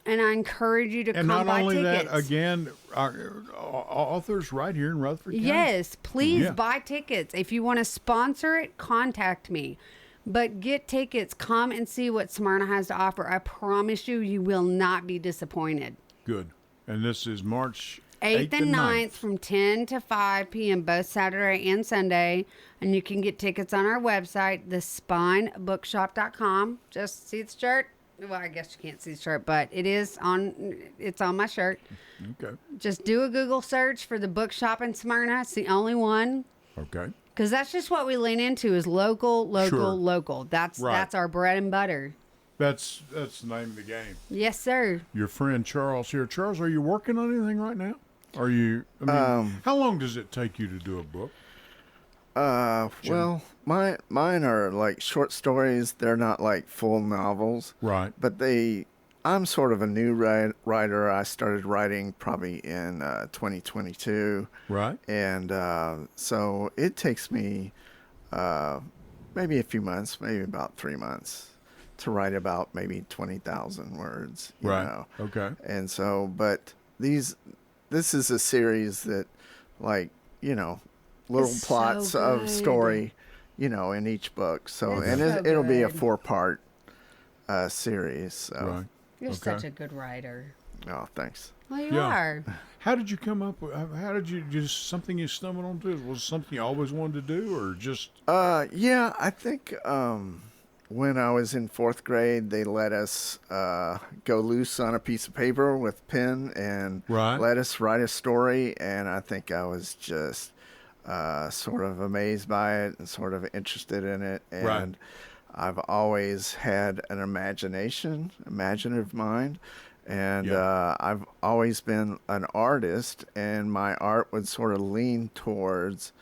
And I encourage you to And come buy not only tickets. that, again, our authors right here in Rutherford County. Yes, please Yeah. buy tickets. If you want to sponsor it, contact me. But get tickets. Come and see what Smyrna has to offer. I promise you, you will not be disappointed. Good. And this is March 8th and 9th from 10 to 5 p.m. both Saturday and Sunday. And you can get tickets on our website, thespinebookshop.com. Just see the shirt. Well, I guess you can't see the shirt, but it's on my shirt. Okay. Just do a Google search for the bookshop in Smyrna. It's the only one. Okay. Because that's just what we lean into is local. Sure. Local. That's our bread and butter. That's the name of the game. Yes, sir. Your friend Charles here. Charles, are you working on anything right now? Are you? I mean, how long does it take you to do a book? Well, mine are like short stories. They're not like full novels. Right. But I'm sort of a new writer. I started writing probably in 2022. Right. And so it takes me maybe a few months, maybe about 3 months to write about maybe 20,000 words. You know? Okay. And so, but this is a series that, like, little It's plots so of good. story, in each book. So, It's and so it'll be a good. 4-part series. So, Right. You're Okay. such a good writer. oh, thanks. Well, you Yeah. are. How did you come up with? How did you just something you stumbled onto? Was it something you always wanted to do, or just? Yeah, I think when I was in 4th grade, they let us go loose on a piece of paper with pen and Right. let us write a story. And I think I was just sort of amazed by it and sort of interested in it. And Right. I've always had an imaginative mind. And Yeah. I've always been an artist, and my art would sort of lean towards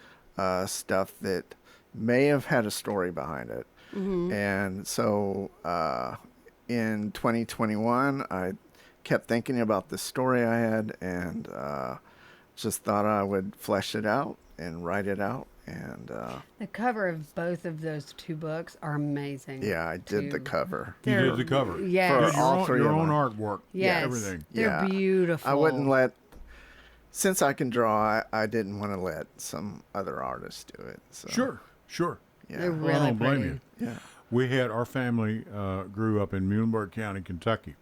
stuff that may have had a story behind it. And so in 2021, I kept thinking about the story I had, and just thought I would flesh it out and write it out. And The cover of both of those two books are amazing. yeah, I did the too. cover. You did the cover. Yes. For Did your all own, three your of own them. artwork. Yes. Everything. They're Yeah. beautiful. I wouldn't let, since I can draw, I didn't want to let some other artists do it. So, Sure. Yeah. They're Well, I really don't blame pretty. you. Yeah. We had our family grew up in Muhlenberg County, Kentucky,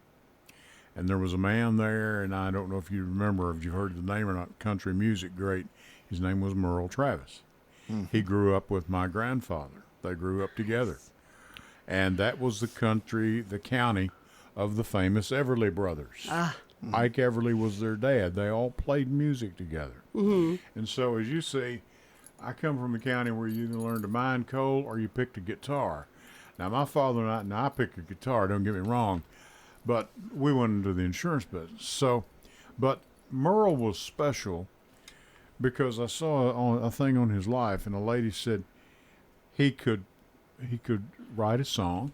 and there was a man there, and I don't know if you remember, if you've heard the name or not. Country music great. His name was Merle Travis. He grew up with my grandfather. They grew up together, and that was the county of the famous Everly Brothers. Ike Everly was their dad. They all played music together, and so as you see, I come from a county where you can learn to mine coal or you picked a guitar. Now, my father and I picked a guitar, don't get me wrong, but we went into the insurance business. So, but Merle was special because I saw a thing on his life, and a lady said he could write a song,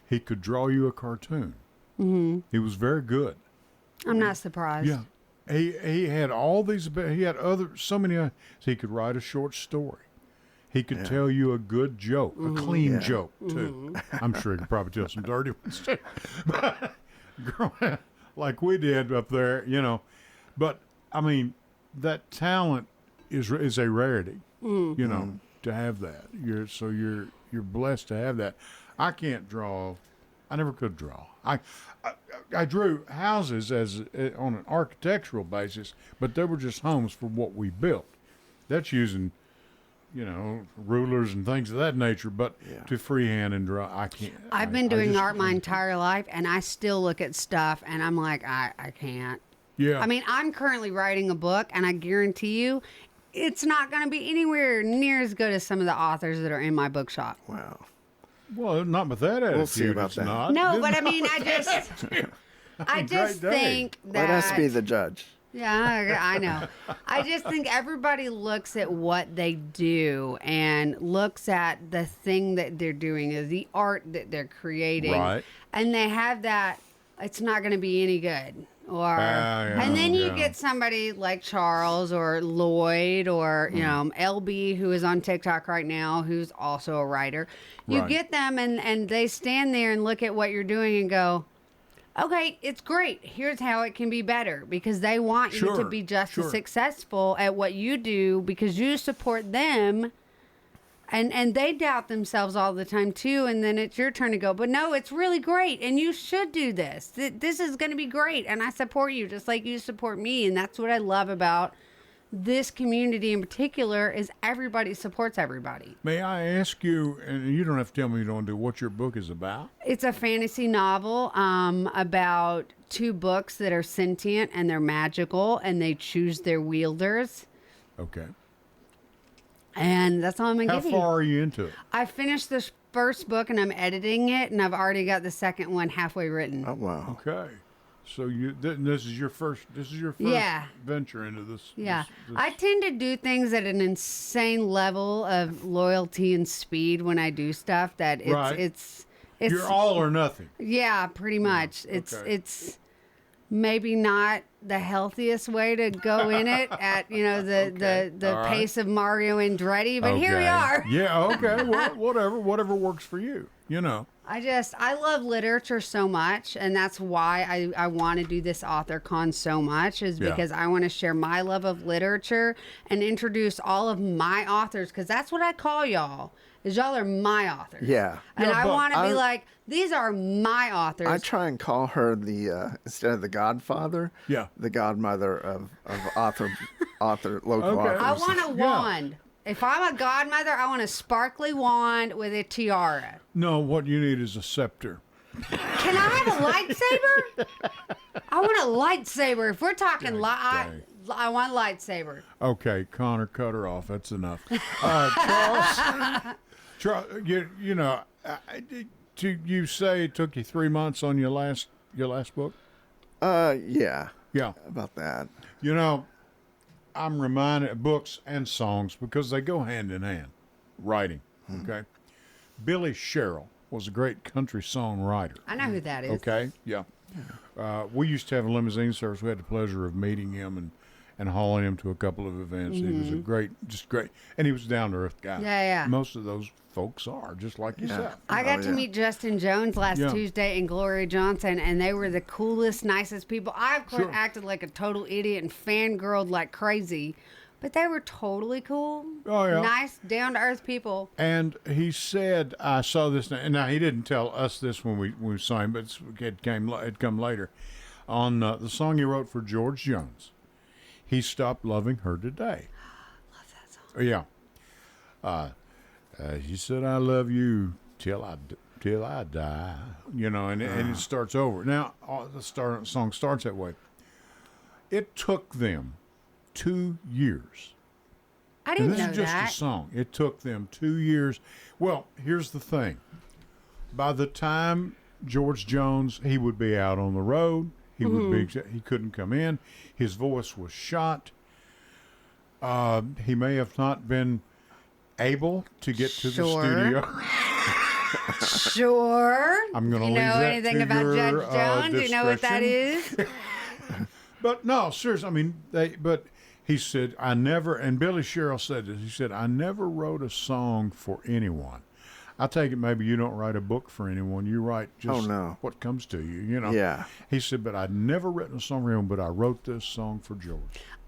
he could draw you a cartoon. He was very good. I'm not surprised. Yeah. He had all these, he had so many, so he could write a short story. He could tell you a good joke, a clean joke, too. I'm sure he could probably tell some dirty ones, too. But, like we did up there, But, I mean, that talent is a rarity, to have that. You're blessed to have that. I can't draw. I never could draw. I drew houses on an architectural basis, but they were just homes for what we built. That's using rulers and things of that nature, but to freehand and draw, I can't. I've been doing art my entire life, and I still look at stuff, and I'm like, I can't. Yeah. I mean, I'm currently writing a book, and I guarantee you, it's not going to be anywhere near as good as some of the authors that are in my bookshop. Wow. Well, not with that attitude. We'll see about it's that. Not. No, but I mean, I just day. think that. Let us be the judge. Yeah, I know. I just think everybody looks at what they do and looks at the thing that they're doing, is the art that they're creating. Right. And they have that, it's not going to be any good. And then you get somebody like Charles or Lloyd or, LB, who is on TikTok right now, who's also a writer. You Right. get them and they stand there and look at what you're doing and go, okay, it's great. Here's how it can be better, because they want you to Sure, be just sure. as successful at what you do because you support them. And they doubt themselves all the time too, and then it's your turn to go, but no, it's really great, and you should do this. This is going to be great, and I support you just like you support me, and that's what I love about this community in particular, is everybody supports everybody. May I ask you, and you don't have to tell me you don't do, what your book is about? It's a fantasy novel about two books that are sentient and they're magical, and they choose their wielders, Okay. and that's all I'm going to How give you. far are you into it? I finished the first book and I'm editing it, and I've already got the second one halfway written. Oh, wow. Okay. So this is your first Yeah. venture into this. Yeah. this- I tend to do things at an insane level of loyalty and speed when I do stuff that Right. it's you're all or nothing. yeah, pretty much. okay. It's maybe not the healthiest way to go in it at, the All right. pace of Mario Andretti, but here we Okay. are. Yeah, okay. Well, whatever works for you, I love literature so much, and that's why I want to do this author con so much, is Yeah. because I want to share my love of literature and introduce all of my authors, because that's what I call y'all, is y'all are my authors. Yeah. And Yeah, I but want to be I- like, these are my authors. I try and call her the instead of the godfather, Yeah. the godmother of local Okay. authors. I want a Yeah. wand. If I'm a godmother, I want a sparkly wand with a tiara. No, what you need is a scepter. Can I have a lightsaber? I want a lightsaber. If we're talking dang. I want a lightsaber. Okay, Connor, cut her off. That's enough. Charles, you say it took you 3 months on your last book? Yeah, Yeah. about that. I'm reminded of books and songs because they go hand in hand. writing. Okay, Billy Sherrill was a great country songwriter. I know who that is. Okay, yeah. We used to have a limousine service. We had the pleasure of meeting him and hauling him to a couple of events. He was a great, and he was a down to earth guy. Yeah. Most of those folks are just like yourself. I got to meet Justin Jones last Yeah. Tuesday and Gloria Johnson, and they were the coolest, nicest people. I, of course, Sure. acted like a total idiot and fangirled like crazy, but they were totally cool. Oh, yeah. Nice, down to earth people. And he said, I saw this, and now he didn't tell us this when we saw him, but it come later. On the song he wrote for George Jones, He Stopped Loving Her Today. Love that song. Yeah. He said, I love you till I die. You know, and it starts over. Now, the song starts that way. It took them 2 years. I And didn't this know is just that. a song. It took them 2 years. Well, here's the thing. By the time George Jones, he would be out on the road. He would be. He couldn't come in. His voice was shot. He may have not been able to get to the Sure. studio. Sure. I'm going to You leave know that anything to about your, Judge Jones? Do you know what that discretion. is? But no, seriously, I mean, but he said, I never, and Billy Sherrill said this, he said, I never wrote a song for anyone. I take it maybe you don't write a book for anyone. You write just what comes to you, you know. Yeah. He said, but I'd never written a song for anyone, but I wrote this song for George.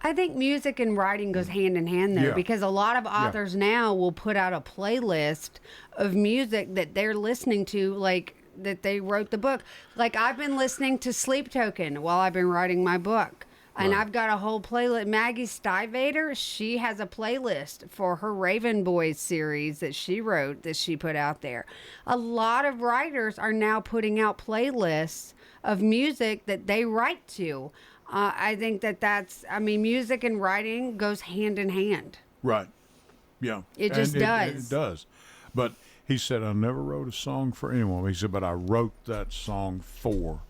I think music and writing goes hand in hand, though, Yeah. because a lot of authors now will put out a playlist of music that they're listening to, like that they wrote the book. Like I've been listening to Sleep Token while I've been writing my book. And I've got a whole playlist. Maggie Stivater, she has a playlist for her Raven Boys series that she wrote, that she put out there. A lot of writers are now putting out playlists of music that they write to. I think I mean, music and writing goes hand in hand. Right. Yeah. It just does. It does. But he said, I never wrote a song for anyone. He said, but I wrote that song for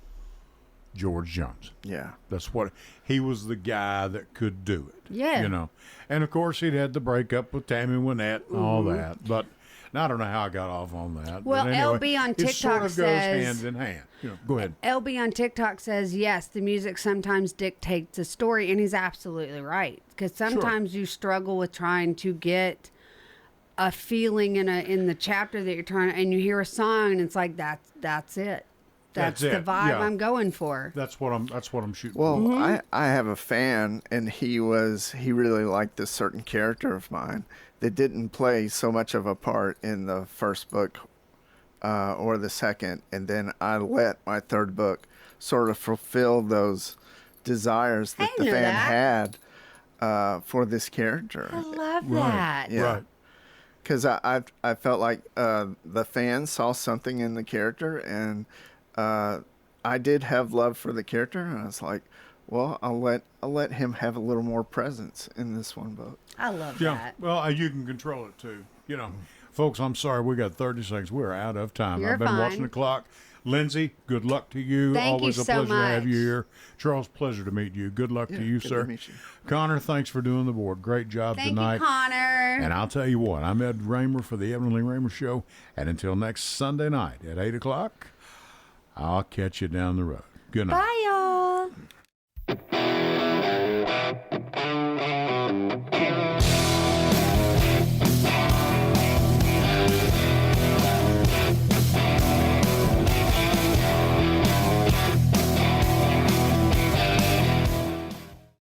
George Jones. Yeah. That's what he was, the guy that could do it. Yeah. You know. And of course he'd had the breakup with Tammy Wynette and all that. But I don't know how I got off on that. Well, but anyway, LB on it TikTok sort of goes says- hand in hand. You know, go ahead. LB on TikTok says, yes, the music sometimes dictates the story, and he's absolutely right. Because sometimes you struggle with trying to get a feeling in the chapter that you're trying, and you hear a song, and it's like that's it. That's the it, vibe yeah. I'm going for. That's what I'm shooting Well, for. I have a fan, and he really liked this certain character of mine that didn't play so much of a part in the first book or the second, and then I let my third book sort of fulfill those desires that the knew fan that. had for this character. I love Right. that. Yeah. Right. Because I felt like the fans saw something in the character, and I did have love for the character, and I was like, well, I'll let him have a little more presence in this one book. I love Yeah. that. Well, you can control it too. You know, folks, I'm sorry we got 30 seconds. We're out of time. You're I've been fine. watching the clock. Lindsay, good luck to you. Thank you Always a so pleasure to have you much. here. Charles, pleasure to meet you. Good luck to you, good to sir. meet you. Connor, thanks for doing the board. Great job Thank tonight. you, Connor. And I'll tell you what, I'm Ed Raymer for the Evan Lee Raymer Show. And until next Sunday night at 8 o'clock, I'll catch you down the road. Good night. Bye, y'all.